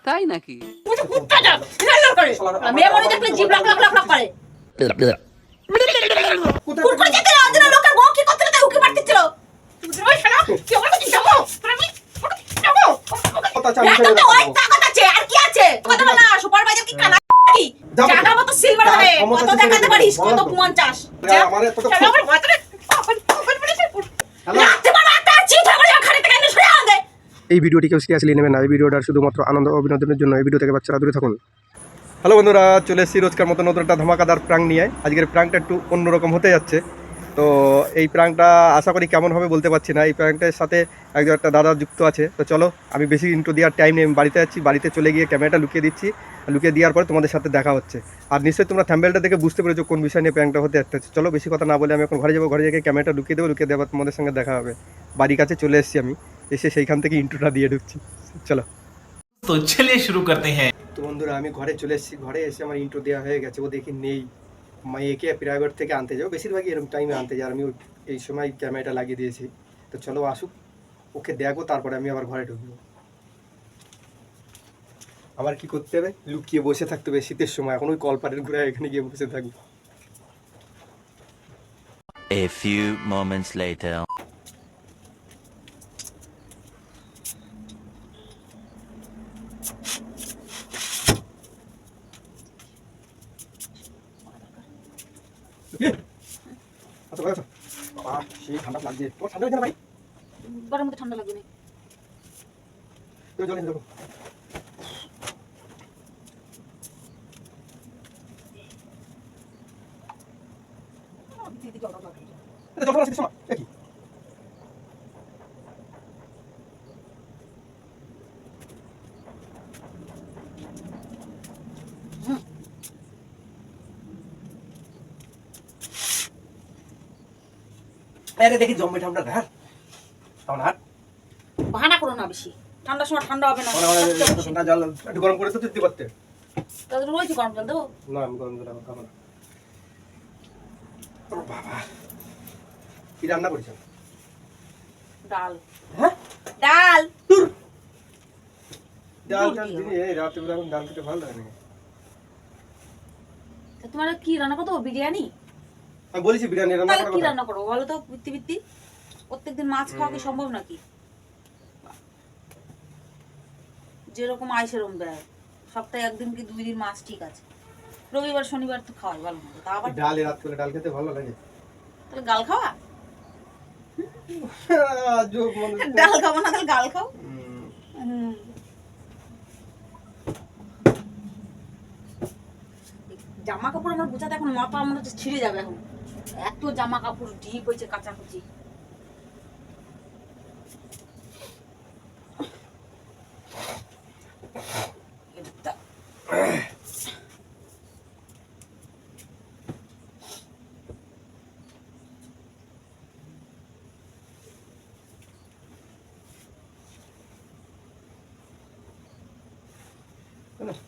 তাই নাকি? এই ভিডিওটি কেউ সিরিয়াসলি নেবেন না। এই ভিডিওটা শুধুমাত্র আনন্দ ও বিনোদনের জন্য। এই ভিডিও থেকে বাচ্চারা দূরে থাকুন। হ্যালো বন্ধুরা, চলে এসেছি রোজকার মতো নতুন একটা ধামাকাদার প্রাঙ্ক নিয়ে। আজকের প্রাঙ্কটা একটু অন্যরকম হতে যাচ্ছে। তো এই প্রাঙ্কটা আশা করি কেমন হবে বলতে পারছি না। এই প্রাঙ্কটার সাথে একজন একটা দাদা যুক্ত আছে। তো চলো, আমি বেশি ইন্ট্রো দেওয়ার টাইম নেই, আমি বাড়িতে যাচ্ছি। বাড়িতে চলে গিয়ে ক্যামেরাটা লুকিয়ে দিচ্ছি। লুকিয়ে দেওয়ার পরে তোমাদের সাথে দেখা হচ্ছে। আর নিশ্চয়ই তোমরা থাম্বনেলটা দেখে বুঝতে পেরেছো কোন বিষয় নিয়ে প্রাঙ্কটা হতে যাচ্ছে। চলো, বেশি কথা না বলে আমি এখন ঘরে যাবো। ঘরে গিয়ে ক্যামেরাটা লুকিয়ে দেবো। লুকিয়ে দেওয়ার তোমাদের সঙ্গে দেখা হবে। বাড়ির কাছে চলে এসেছি আমি। এসে সেইখান থেকে ইন্ট্রোটা দিয়ে ঢুকছি। চলো, तो चलिए शुरू करते हैं। তো বন্ধুরা, আমি ঘরে চলে এসেছি। ঘরে এসে আমার ইন্ট্রো দেওয়া হয়ে গেছে। ও দেখি নেই। মেয়েকে প্রাইভেট থেকে আনতে যাবো, বেশিরভাগই এরকম টাইমে আনতে যাই। আর আমি এই সময় ক্যামেরাটা লাগিয়ে দিয়েছি। তো চলো আসুক, ওকে দেখো, তারপরে আমি আবার ঘরে ঢুকবো। আমার কি করতে হবে? লুকিয়ে বসে থাকতে হবে শীতের সময়। এখন ওই কলপাড়ের ঘুরে এখানে গিয়ে বসে থাকবো। A few moments later. আচ্ছা ভাই, আচ্ছা বাবা, সেই ঠান্ডা লাগছে। তোমার ঠান্ডা লাগছে না ভাই? গরম মধ্যে ঠান্ডা লাগবে না। তুমি জল এনে দেখো। জল পড়া শীতের সময় কি? আরে দেখি জম্বে ঠান্ডা ঘাট তখন হাট বাহানা করো না বেশি। ঠান্ডার সময় ঠান্ডা হবে না। ঠান্ডা জল একটু গরম করে তো দিতে পারতে। তাহলে রয়েছে গরম জল দেবো। না, আমি গরম জল খাবো না। ও বাবা, কি রান্না করেছো? ডাল। হ্যাঁ, ডাল। ডাল দিদি, এই রাতে বেলা এখন ডাল খেতে ভালো লাগে না। তোমার কি রান্না করো? বিরিয়ানি? আমি বলেছি বিরিয়ানি রান্না তাহলে করার কি কথা। রান্না করো বলো তো? বৃত্তি প্রত্যেকদিন মাছ খাওয়া কি সম্ভব নাকি? যেরকম আয় সেরকম ব্যয়। সপ্তাহে একদিন কি 2 দিন মাছ ঠিক আছে। রবিবার শনিবার তো খাওয়াই ভালো মতো। তা আবার ডাল রাত করে ডাল খেতে ভালো লাগে। তাহলে গাল খাওয়া? যোগ মানে ডাল খাবো না, তাহলে গাল খাও। জামা কাপড় আমার বোঝাতে এখন মাথা মনে হচ্ছে ছিঁড়ে যাবে। এখন এত জামা কাপড় ডিপ হয়েছে কাচাকুচি।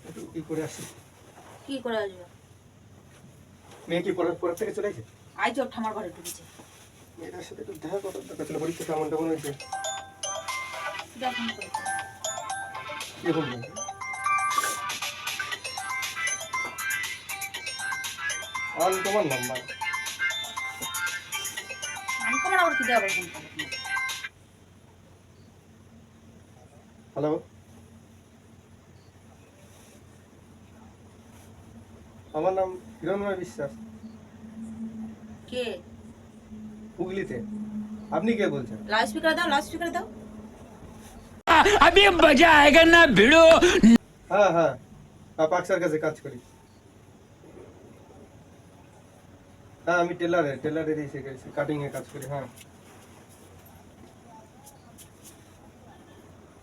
একটু কি করে আসি। কি করে আসবে? মেয়ে কি পরের থেকে চলে গেছে? আই চোর ঠামার ঘরে ঢুকেছে। মেয়েটার সাথে একটু দেখা করার দরকার ছিল। পরীক্ষা কেমন কেমন হয়েছে? দেখুন করেছে। এরকম বলছে। আর তোমার নাম্বার আমি কমার আবার কি দেওয়া বলবেন? হ্যালো, আমার নাম হিরণময় বিশ্বাস। কে? হুগলিতে। আপনি কে বলছেন? লাউড স্পিকার দাও, লাউড স্পিকার দাও। अभी मजा आएगा ना भिड़ो। হ্যাঁ হ্যাঁ, পাকসার কাছে কাজ করি। হ্যাঁ, আমি টেলারের এসে গেছি, কাটিং এ কাজ করি। হ্যাঁ,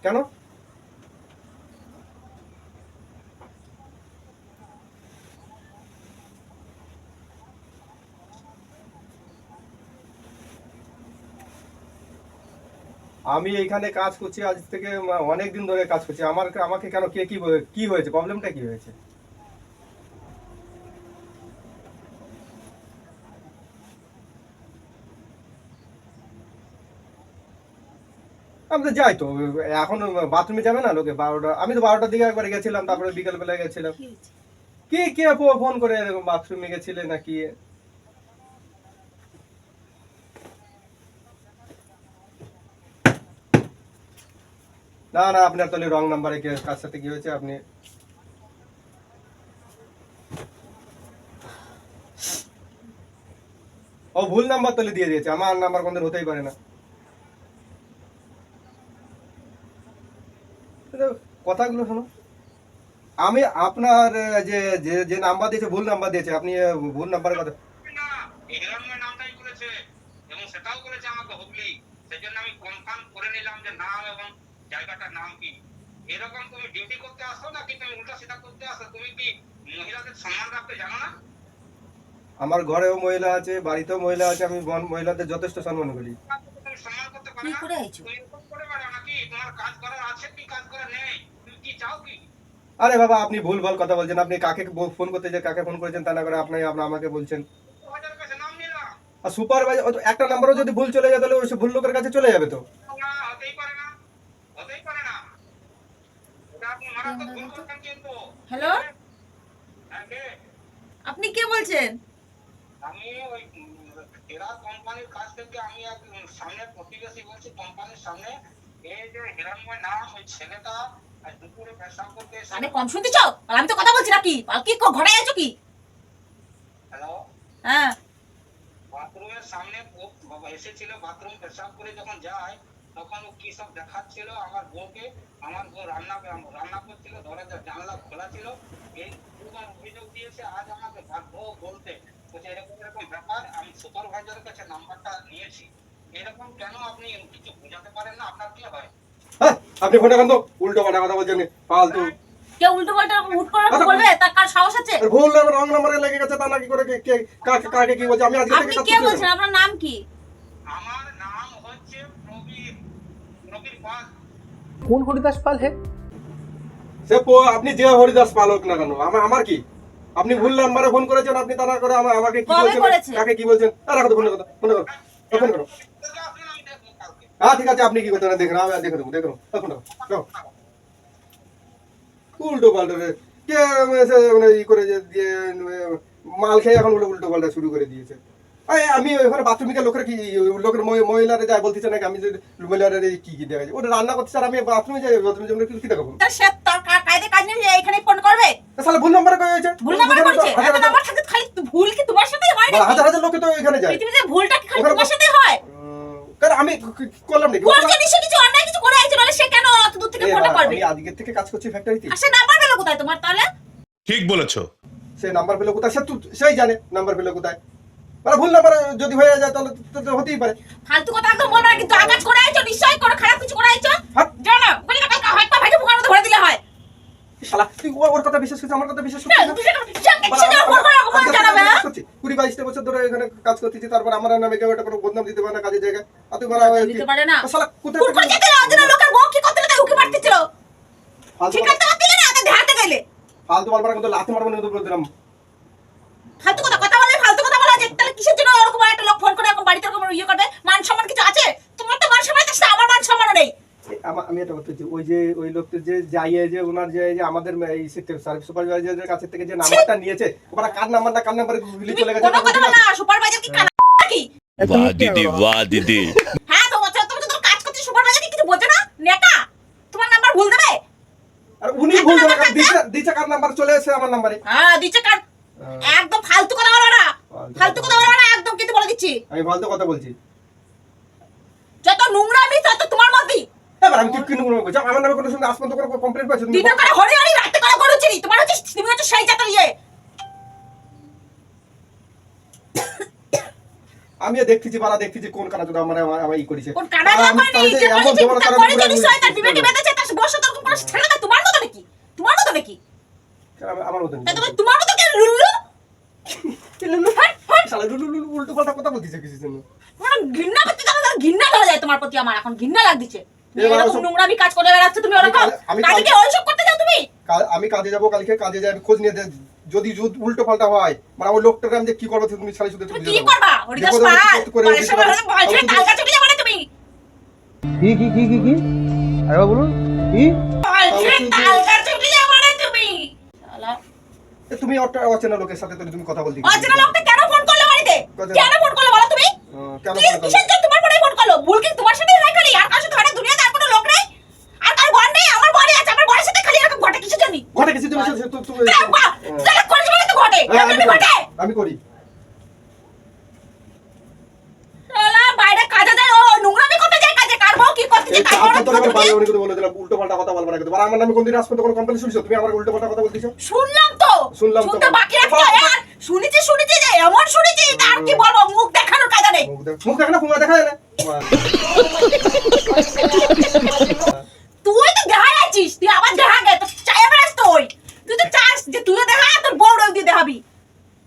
কেন? আমি এইখানে কাজ করছি আজ থেকে অনেক দিন ধরে কাজ করছি। আমাকে কেন, কে কি হয়েছে? প্রবলেমটা কি হয়েছে? আমি তো যাই তো, এখন বাথরুমে যাবে না লোকে 12টা, আমি তো 12টার দিকে একবার গেছিলাম, তারপরে বিকেল বেলা গেছিলাম। কি হয়েছে? কি কে ফোন করে এরকম বাথরুমে গেছিলে নাকি? না না, আপনার তাহলে রং নাম্বারে কার সাথে কি হয়েছে আপনি। ও ভুল নাম্বার তাহলে দিয়ে দিয়েছে, আমার নাম্বার কোনদিন হতেই পারে না। কথাগুলো শোনো, আমি আপনার যে যে যে নাম্বার দিয়েছে ভুল নাম্বার দিয়েছে, আপনি ভুল নাম্বারের কথা। না, এই হিরণময় নামটাই করেছে এবং সেটাও করেছে আমাকে হুগলি। সেজন্য আমি কনফার্ম করে নিলাম যে নাম এবং জায়গাটার নাম কি। এরকম তুমি ডিউটি করতে আসো নাকি তুমি উল্টা সিধা করতে আসো? তুমি কি মহিলাদের সম্মান রাখতে জানো না? আমার ঘরেও মহিলা আছে, বাড়িতেও মহিলা আছে, আমি মহিলাদের যথেষ্ট সম্মান করি। তুমি সম্মান করতে পারো কি না? করে আইছো? তুমি এরকম করে বেড়াও নাকি? তোমার কাজ করার আছে কি কাজ করার নেই? তুমি কি চাও কি? আরে বাবা, আপনি ভুল ভাল কথা বলছেন। আপনি কাকে ফোন করতে যে কাকে ফোন করেছেন তা না করে আপনি আমাকে বলছেন। তোমাদের কাছে নাম নিলাম। আর সুপারভাইজার একটা নাম্বারও যদি ভুল চলে যায় তাহলে ওই ভুল লোকের কাছে চলে যাবে তো। না, হতেই পারে না। হতেই পারে না। এটা আপনি মারাত্মক ভুল করছেন কিন্তু। হ্যালো, হ্যাঁ, কে? আপনি কে বলছেন? আমি ওই এরা কোম্পানির কাছ থেকে আমি এক সামনে প্রতিবেশী বলছি, কোম্পানির সামনে। এই যে হিরণময় নাম, ওই ছেলেটা আজ দুপুরে পেশাব করতে এসে। মানে কম শুনতে চাও? আর আমি তো কথা বলছি নাকি? আর কি ঘরে আছো কি? হ্যালো, হ্যাঁ, বাথরুমের সামনে ও বাবা এসেছিল, বাথরুম পেশাব করে যখন যায় তখন ও কি সব দেখাচ্ছিল আমার বউকে। আমার বউ রান্না করছিল, দরজা জানলা খোলা ছিল। এই দুবার অভিযোগ দিয়েছে, আজ আমাকে বাধ্য বলতে বলছে এরকম এরকম ব্যাপার। আমি সুপারভাইজারের কাছে নাম্বারটা নিয়েছি। এরকম কেন আপনি কিছু বোঝাতে পারেন না? আপনার কি হয়? হ্যাঁ, আপনি ফোনটা কেন উল্টো পাল্টা কথা বলছেন ফালতু। কেউ উল্টো পাল্টা হুট করে বলবে তার কার সাহস আছে? আর ভুল নাম্বার রং নাম্বারে লেগে গেছে তা নাকি করে কাকে কি বলছে? আমি আজকে আপনি থেকে কাজ কে করতে বলছেন? আপনার নাম কি? আমার নাম হচ্ছে প্রবীর পাল। কোন হরিদাস পাল হে? আপনি যে হরিদাস পাল হোক না কেন, আমার কি? আপনি ভুল নাম্বারে ফোন করেছেন, আপনি তা না করে আমাকে কি কবে বলছেন, করেছে? কাকে কি বলছেন? আর রাখো তো ফোনের কথা, ফোন করো, ফোন করো। আসলে আমি দেখবো কালকে। হ্যাঁ ঠিক আছে, আপনি কি করতে দেখেন, আমি দেখে দেবো, দেখুন ফোন করো। উল্টো পাল্টা কে এসে মানে ই করে যে দিয়ে মাল খেয়ে এখন উল্টো পাল্টা শুরু করে দিয়েছে। আমি ওখানে বাথরুমিকে লোকের কি লোকের মহিলারা যায় বলতেছে নাকি আমি মহিলারা কি কি দেখা যায় ওটা রান্না করতে স্যার, আমি বাথরুমে যাই, বাথরুমে যাই কি দেখাবো? তার সে তার কায়দে কাজ নিয়ে এখানে ফোন করবে? তাহলে ভুল নাম্বারে কয়ে হয়েছে, ভুল নাম্বার করেছে? একটা নাম্বার থাকে, খালি ভুল কি তোমার সাথেই হয় নাকি? হাজার হাজার লোকে তো এখানে যায়। পৃথিবীতে ভুলটা কি খালি তোমার সাথেই হয়? কারণ আমি করলাম নাকি? বলছে নিশ্চয় কিছু অন্যায় কিছু করে আইছে, মানে সে কেন অত দূর থেকে ফোনটা করবে? আমি আজকের থেকে কাজ করছি ফ্যাক্টরিতে। আর সে নাম্বার পেলো কোথায় তোমার তাহলে? ठीक बोलेছো। সে নাম্বার পেলো কোথায়? সেই জানে নাম্বার পেলো কোথায়। মানে ভুল নাম্বার যদি হয়ে যায় তাহলে তো হতেই পারে। ফালতু কথা একদম বলবে না, কিন্তু আঘাত করে আইছো, নিশ্চয়ই কোনো খারাপ কিছু করে আইছো। হাট। জানো বলি না কালকে হয়তো ভাইকে বুকার মতো ভরে দিলে হয়। শালা তুই ওর কথা বিশ্বাস করছিস, আমার কথা বিশ্বাস না, করছিস না? তুই সেটা ফোন করে ওখানে জানাবে। হ্যাঁ? 20-22 বছর ধরে এখানে কাজ করতেছি, তারপর আমার নামে কেউ একটা কোনো বদনাম দিতে পারে না কাজের জায়গায়। আর তুই দিতে পারে না। শালা কোথায় কোন কোন যেতে অজানা লোকের বউ কি করতে তাই উকি মারতেছিল। ফালতু ঠিক আছে দিলে না, আগে ধাতে গেলে ফালতু বলবার কিন্তু লাথি মারবো না, বলে দিলাম। ফালতু কথা বলে ফালতু কথা বলা যে তাহলে কিসের জন্য ওরকম একটা লোক ফোন করে এরকম বাড়িতে এরকম ইয়ে করবে? মান সম্মান কিছু আছে? তোমার তো মান সম্মান আছে, আমার মান সম্মানও নেই। আমি এটা বলতেছি, ওই যে ওই লোকটা যে যাইয়ে যে ওনার যে আমাদের এই সার্ভিস সুপারভাইজারের কাছ থেকে যে নাম্বারটা নিয়েছে, ওরা কার নাম্বার না কার নাম্বারে গুলি চলে গেছে। কোনো কথা বল না, সুপারভাইজার কি কানা নাকি? वाह दीदी वाह दीदी। হ্যাঁ, তুমি তো কাজ করতে সুপারভাইজার কি কিছু বোঝো না? নেকা তোমার নাম্বার ভুল দেবে? আর উনি ভুল দিচ্ছে কার নাম্বার চলে এসে আমার নাম্বারে। হ্যাঁ দিচ্ছে কার? একদম ফালতু কথা বলো না, ফালতু কথা বলো না একদম, কিন্তু বলে দিচ্ছি আমি ফালতু কথা বলছি। যত নোংরামি তত তোমার মধ্যেই। এবার আমি কি নোংরা বলছি? আমার নামে কোনো সঙ্গে আসপন্ত করে কমপ্লেইন পাচ্ছি তুমি? দিনে করে হরি হরি রাতে করে করুছিলি, তোমার হচ্ছে তুমি হচ্ছে সেই জাতের ইয়ে। আমিও দেখতেছি বারা, দেখতেছি কোন কানা যদি আমার ই করেছে। কোন কানা না করে যে এমন করেছে দেবো না তার তারা করে যে পুরো নিশ্চয় তার বিবেকে বেঁধেছে, তার বসে তোর কোনো ছেলে না তোমার মতো নাকি? তোমার মতো নাকি? আমার মতন তা তুমি তোমার মতো কে লুল্লু? লুল্লু ফাট ফাট শালা উল্টো পাল্টা কথা বলতিছে কিছু জন্য। তোমার ঘৃণা করতে জানো না? ঘৃণা ধরে যায় তোমার প্রতি, আমার এখন ঘৃণা লাগছে। এবার এরকম নোংরামি কাজ করে বেড়াচ্ছ তুমি, ওরকম কালকে ওইসব করতে যাও তুমি। আমি কাজে যাবো, কালকে কাজে যাই, খোঁজ নিয়ে যদি উল্টো পাল্টা হয় মানে ওই লোকটাকে আমি যে কি করবো তুমি শালি শুধু তুমি কি করবা? হরিদাস পাল পয়সা বলে বয়ফ্রেন্ড কালকা চলে যাবে না তুমি। কি আরে বলুন কি কালকার ছুটি যাবো না তুমি শালা তুমি অচেনা লোকের সাথে তুমি কথা বলতে অচেনা লোকটা কেন ফোন করলো বাড়িতে কথা- কেন ফোন করলো বলো তুমি কেন কিসের জন্য তোমার ফোনে ফোন করলো ভুল কি তোমার সাথেই হয় খালি আর কার সাথে হয় না দুনিয়াতে আর কোনো লোক নেই আর কার ঘর নেই আমার ঘরে আছে আমার ঘরের সাথে খালি এরকম ঘটে কিসের জন্য ঘটে কিছু তুমি তাহলে করিস বলে তো ঘটে কেন ঘটে আমি করি শালা বাইরে কাজে যায় ও নোংরামি করতে যায় কাজে কার বউ কি করতে যায় তার বড় তোর বাড়ি উনি বলে দিলাম উল্টো পাল্টা কথা বলবো না কিন্তু আমার নামে কোনদিন আসবে কোনো কমপ্লেইন শুনছো তুমি আমার উল্টো পাল্টা কথা বলতিছো শুনলাম তো শুনলাম তো। শুনতে বাকি রাখতে আর শুনেছি যে এমন শুনেছি আর কি বলবো মুখ দেখানোর কাজ নেই মুখ দেখা না ফুঙ্গা দেখা যায় না তুই তো দেখা যাচ্ছিস তুই আবার দেখা গে তো চাই বেড়াস তুই তো চাস যে তুইও দেখা তোর বউরাও দিয়ে দেখাবি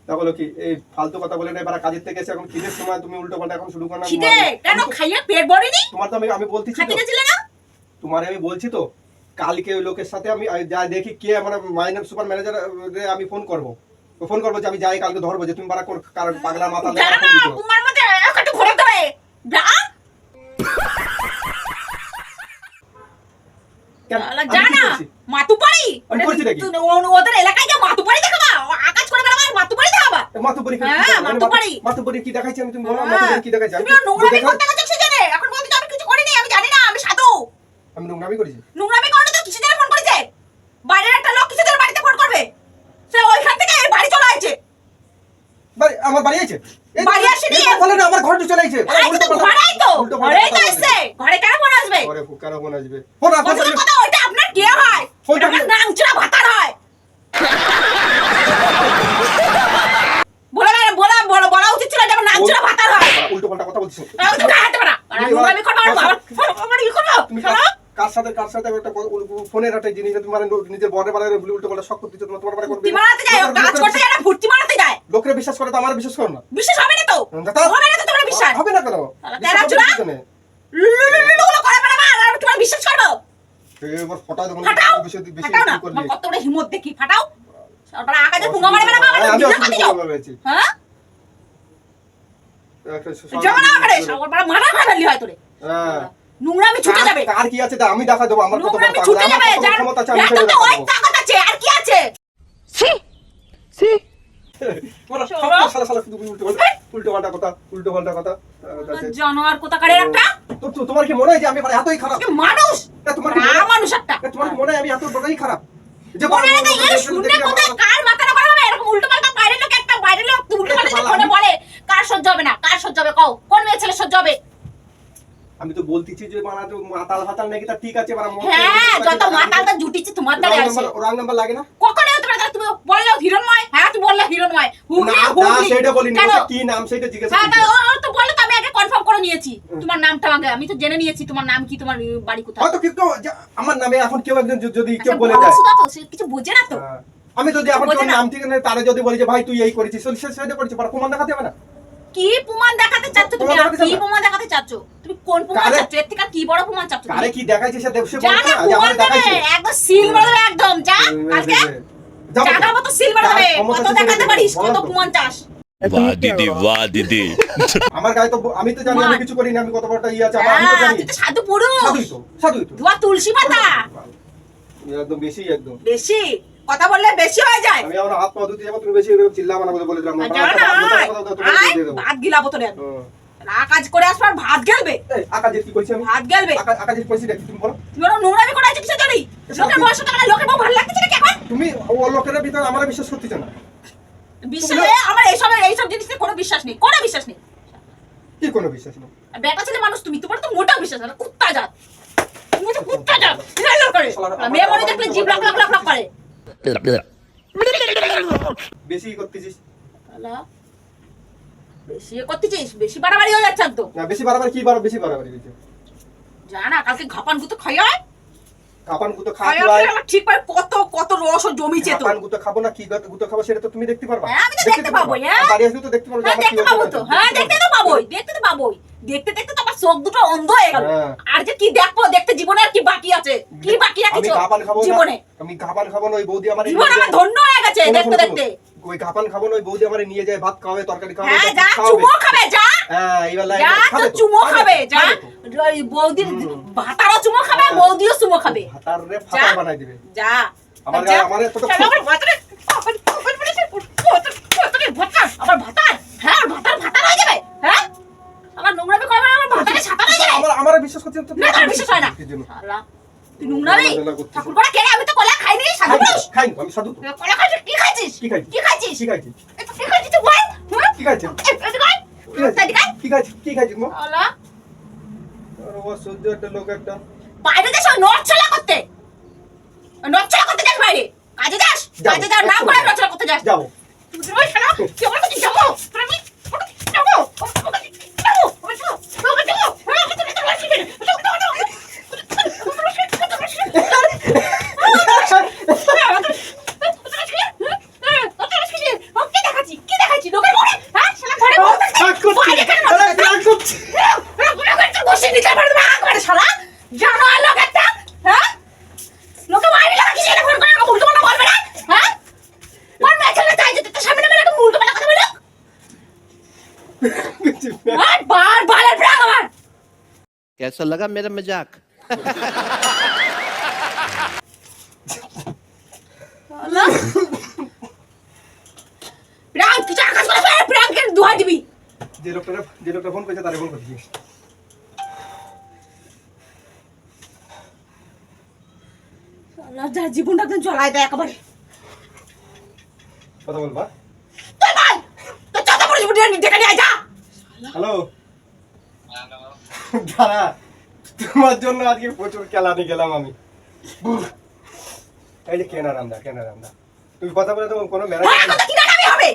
তা বলো কি এই ফালতু কথা বলে না এবার কাজের থেকে এসে এখন খিদের সময় তুমি উল্টো পাল্টা এখন শুরু করো না খিদে কেন খাইয়ে পেট ভরেনি তোমার তো আমি বলতেছি খাতে তো গেছিলে না তোমারে আমি বলছি তো কালকে ওই লোকের সাথে আমি যা দেখি কে আমার মাইনার সুপার ম্যানেজার আমি ফোন করবো যে আমি যাই কালকে ধরবো যে তুমি বারা কোন পাগলা মাথা যা লাগা না ফোন দিছো তোমার মধ্যে একটু ঘুরে দেবে যা কেন? শালা আমি যা কি না করছি? মাতুপাড়ি আমি করছি নাকি? ওদের এলাকায় যে মাতুপাড়ি দেখাবা আকাশ করে বেড়াবা আর মাতুপাড়ি দেখাবা মাতুপুরি কি হ্যাঁ, মাতুপুরি। মাতুপুরি কি দেখাইছি আমি তুমি বলো হ্যাঁ। মাতুপুরি কি দেখাইছি তুমি নোংরামি করতে গেছো কিসের জন্য এখন বলতে আমি কিছু করিনি আমি জানি না আমি সাধু আমি নোংরামি করেছি নোংরামি করলে তো কিসের জন্য ফোন করেছে বাইরের একটা লোক কিসের জন্য বাড়িতে ফোন করবে সে ওইখান থেকে বাড়ি চলে আসছে আমার বাড়ি আছে এই বাড়ি আসেনি। বলে না আমার ঘরে চলে আইছে ঘরেই তো ঘরেই তো আসছে ঘরে কেন ফোন আসবে ঘরে কেন ফোন আসবে ফোন ওদের কথা ওইটা আপনার কে হয় ওইটা ওটা আপনার নাংচুরা ভাতার হয় বলা উচিত ছিল এটা আমার নাংচুরা ভাতার হয় উল্টো পাল্টা কথা বলছিস আমি তো গায়ে হাতে পারা আর নোংরামি করবো আর বাবার ই করবো তুমি শোনো কার সাথে একটা ফোনের একটা জিনিস তুমি মানে নিজের বড় বড় উল্টো পাল্টা শক করতেছো তোমার বারে করবে ভর্তি মারাতে যায় ও কাজ করতে যায় না ভর্তি মারাতে যায় লোকেরা বিশ্বাস করে তো আমার বিশ্বাস করো না বিশ্বাস হবে না তো হবে না তো তোমার বিশ্বাস হবে না কেন তেরা চুরা লুলুলুলু করে বেড়াবা আর তোমার বিশ্বাস করবো এবার ফটা দেবো ফাটাও বেশি ফাটাও না করলি আমার কত বড় হিম্মত দেখি ফাটাও ওটা আকাশে পুঙ্গা মারে বেড়াবা আমার আমি দিলে কাটি দাও বলেছি হ্যাঁ যাও না করে সবার বড় মারা খালি হয় তোরে হ্যাঁ নোংরামি ছুটে যাবে কার কি আছে তা আমি দেখা দেবো আমার কত নোংরামি ছুটে যাবে যার ক্ষমতা আছে আমি এত তো ওই তাকত আছে আর কি আছে উল্টো পাল্টা কথা জানোয়ার কোথাকারের একটা তোমার কি মনে হয় যে আমি এতই খারাপ এ মানুষ তোমার কি মানুষ একটা তোমার কি মনে হয় আমি এত বড়ই খারাপ যে মনে হয় না এর শুনলে কোথায় কার মাথাটা করা হবে এরকম উল্টো পাল্টা বাইরের লোক একটা বাইরের লোক উল্টো পাল্টা ফোনে বলে কার সহ্য হবে না কার সহ্য হবে কও কোন মেয়ে ছেলে সহ্য হবে আমি তো বলতেছি যে মানে তো মাতাল নাকি তা ঠিক আছে মানে হ্যাঁ যত মাতালটা জুটিছে তোমার দ্বারা আছে রং নাম্বার লাগে না কখনো হতে পারে না, তুমি বললে হিরণময় হ্যাঁ তুমি বললে হিরণময় হুগলি না হুগলি সেটা বলিনি কেন? কি নাম সেটা জিজ্ঞাসা হ্যাঁ করছি ও তো বললে তো আমি আগে কনফার্ম করে নিয়েছি তোমার নামটা আগে আমি তো জেনে নিয়েছি তোমার নাম কি তোমার বাড়ি কোথায় হয়তো কেউ আমার নামে এখন কেউ একজন যদি কেউ আচ্ছা, বলে বড় দেয় সুদা তো সে কিছু বোঝে না তো হ্যাঁ। আমি যদি এখন বোঝে তোর না। নাম ঠিক নেই তারে যদি বলি যে ভাই তুই এই করেছিস সেটা করেছিস পরে প্রমাণ দেখাতে হবে না কি প্রমাণ দেখাতে চাচ্ছ তুমি প্রমাণ আর দেখাতে কি চাও? প্রমাণ দেখাতে চাচ্ছ তুমি কোন প্রমাণ কারে? চাচ্ছ এর থেকে আর কি বড় প্রমাণ চাচ্ছ কারে তুমি কি দেখাইছে সে দেবসে যা বলছে না না যে প্রমাণ আমার দেবে দেখাইছে একদম সিল মারবে একদম যা আজকে জায়গা মতো সিল মারবে কত দেখাতে পারিস কত প্রমাণ চাস वाह दीदी আমার গায়ে তো আমি তো জানি আমি কিছু করিনি আমি কত বড়টা ইয়ে আছে আমি তো হ্যাঁ, জানি তুই তো সাধু পুরুষ সাধুই তো ধোয়া তুলসী পাতা একদম বেশি একদম বেশি কথা বললে বেশি হয়ে যায় আমি আমার হাত পা ধুতে যাবো তুমি বেশি এরকম চিল্লাবা না বলে দিলাম যা না আয় ভাত গিলাবো তোরে না কাজ করে আসবার ভাত গেলবে আকাশের কি কইছি আমি ভাত গেলবে আকাশের কইছি নাকি তুমি বলো তুমি ওরা নোংরামি করে আছে কিছু জানি লোকের বয়স তো লোকের বউ ভালো লাগছে নাকি এখন তুমি ও লোকের ভিতর আমার বিশ্বাস করতেছ না বিশ্বাস আমার এইসব জিনিসে কোনো বিশ্বাস নেই কোনো বিশ্বাস নেই কি কোনো বিশ্বাস নেই বেটা ছেলে মানুষ তুমি তোমার তো মোটাও বিশ্বাস না কুত্তা জাত তুমি তো কুত্তা জাত লাল করে মেয়ে মনে দেখলে জিভ লাখ লাখ লাখ লাখ করে বেশি করতেছিস আলা বেশি করতেছিস বেশি বাড়াবাড়ি হয়ে যাচ্ছে তো না বেশি বেশি বাড়াবাড়ি হইছে জানা কালকে ঘাপান গুতো খাইয়া কাপান গুতো খাইয়া খাওয়াই আমার ঠিক পারে কত কত রস জমিছে তো কাপান গুতো খাবো না কি গুতো খাবো সেটা তো তুমি দেখতে পারবা হ্যাঁ আমি তো দেখতে পাবো হ্যাঁ বাড়ি আসলে তো দেখতে পারবো যে হ্যাঁ আমার কি দেখতে পাবো তো হ্যাঁ দেখতে তো পাবোই দেখতে দেখতে তো আমার চোখ দুটো অন্ধ হয়ে গেল হ্যাঁ। আর যে কি দেখবো দেখতে জীবনে আর কি বাকি আছে কি বাকি আমি রাখিছো কাপান খাবো না জীবনে আমি কাপান খাবো না ওই বৌদি আমার জীবন আমার ধন্য হয়ে গেছে দেখতে দেখতে ওই খাপান খাবো না, ওই বৌদি আমার নিয়ে যায় ভাত খাওয়াবে, তরকারি খাওয়াবে, হ্যাঁ যা খাওয়াবে। চুমো খাবে যা হ্যাঁ এইবার লাইন যা তো চুমো খাবে যা ওই বৌদির ভাতারও চুমো খাবে আর বৌদিও চুমো খাবে ভাতার রে ফাটার বানাই দিবে। যা আমার যা। আমার এত শালা আমার ভাতারে আমার ভাতার হ্যাঁ আর ভাতার হয়ে যাবে হ্যাঁ আমার নোংরামি করবে না, আমার ভাতারে ছাতা হয়ে যাবে আমার আমার বিশ্বাস করছেন তো? না তোর বিশ্বাস হয় না কি জন্য? শালা তুই নোংরামি নোংরা করছিস। ঠাকুর করে কেন আমি তো কলা খাইনি সাধু পুরুষ খাই আমি সাধু তো। কলা খাইছিস কি খাইছিস কি খাইছি? কি খাইছিস কি খাইছি? কি খাইছিস তুই বল হ্যাঁ কি খাইছি? কি খাইছি? কি খাইছি মা? শালা আর ও সহ্য একটা লোক একটা। বাইরে যাস নড়ছলা করতে নড়ছলা করতে যাস বাইরে কাজে যাস যাবো। কাজে যাস না করে নড়ছলা করতে যাস যাবো। তুই বল শালা কি বল তুই যাবো আমি যাবো রাগ করছি। রাগ করছি। कैसा लगा मेरा मजाक? যে লোকটা ফোন করেছে তারে ফোন করছি। জীবনটা একদম জ্বলায় দেয় একেবারে কথা বলবা? তুই বল তুই চাচা পড়ে জীবন ডেকে নিয়ে আয়, যা হ্যালো দাঁড়া, তোমার জন্য আজকে প্রচুর কেলানি গেলাম আমি। এই যে কেনা রান্দা তুমি কথা বলে তোমার কোনো মেরা হ্যাঁ কথা কি নাকামি হবে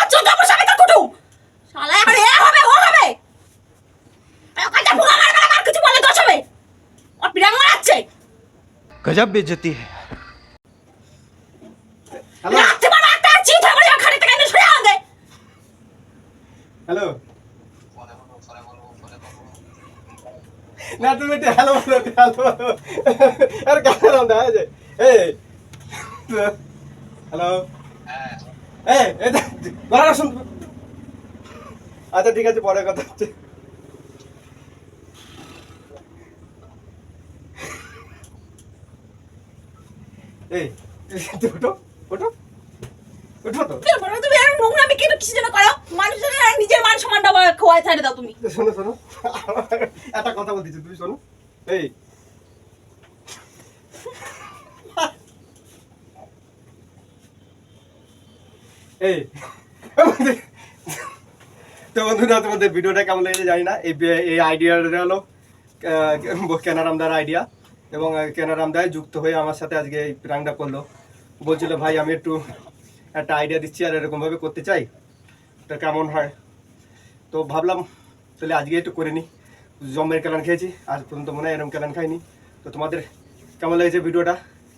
আর চোদ্দ বছর আমি তোর কুটুম শালা এখন এ হবে ও হবে কাজা ফুকা মার কিছু বলে দোষ হবে আর পিরাং মারাচ্ছে गजब बेइज्जती है। হ্যালো রাখতে পারো একটা চিত হবে খাড়ি থেকে এনে শুয়ে আগে হ্যালো না তুমি একটু হ্যালো বলো, আর কেনা রান্দা এই যে এই হ্যালো এই গলা শুন। আচ্ছা ঠিক আছে পরে কথা হচ্ছে। এই ওঠো ওঠো ওঠো তো। তুমি এরকম নোংরামি কেন কিছু যেন করো মানুষের নিজের মান সম্মানটা খোয়ায় ছাড়ে দাও তুমি শোনো শোনো একটা কথা বলতেছি, তুমি শোনো। এই এই তো বন্ধুরা তোমাদের ভিডিওটা কেমন লেগেছে জানি না। এই আইডিয়াটা হলো কেনারামদার আইডিয়া এবং কেনারামদায় যুক্ত হয়ে আমার সাথে আজকে এই প্রাংটা করলো। বলছিল ভাই আমি একটু একটা আইডিয়া দিচ্ছি আর এরকমভাবে করতে চাই, তো কেমন হয়। তো ভাবলাম তাহলে আজকে একটু করে নিই। জম্মের কেলান খেয়েছি, আজ পর্যন্ত মনে হয় এরকম কেলান খাইনি। তো তোমাদের কেমন লেগেছে ভিডিওটা?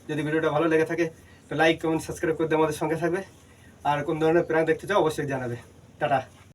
যদি ভিডিওটা ভালো লেগে থাকে তো লাইক কমেন্ট সাবস্ক্রাইব করে দিয়ে আমাদের সঙ্গে থাকবে। আর কোন ধরনের প্রাঙ্ক দেখতে চাও অবশ্যই জানাবে। টাটা।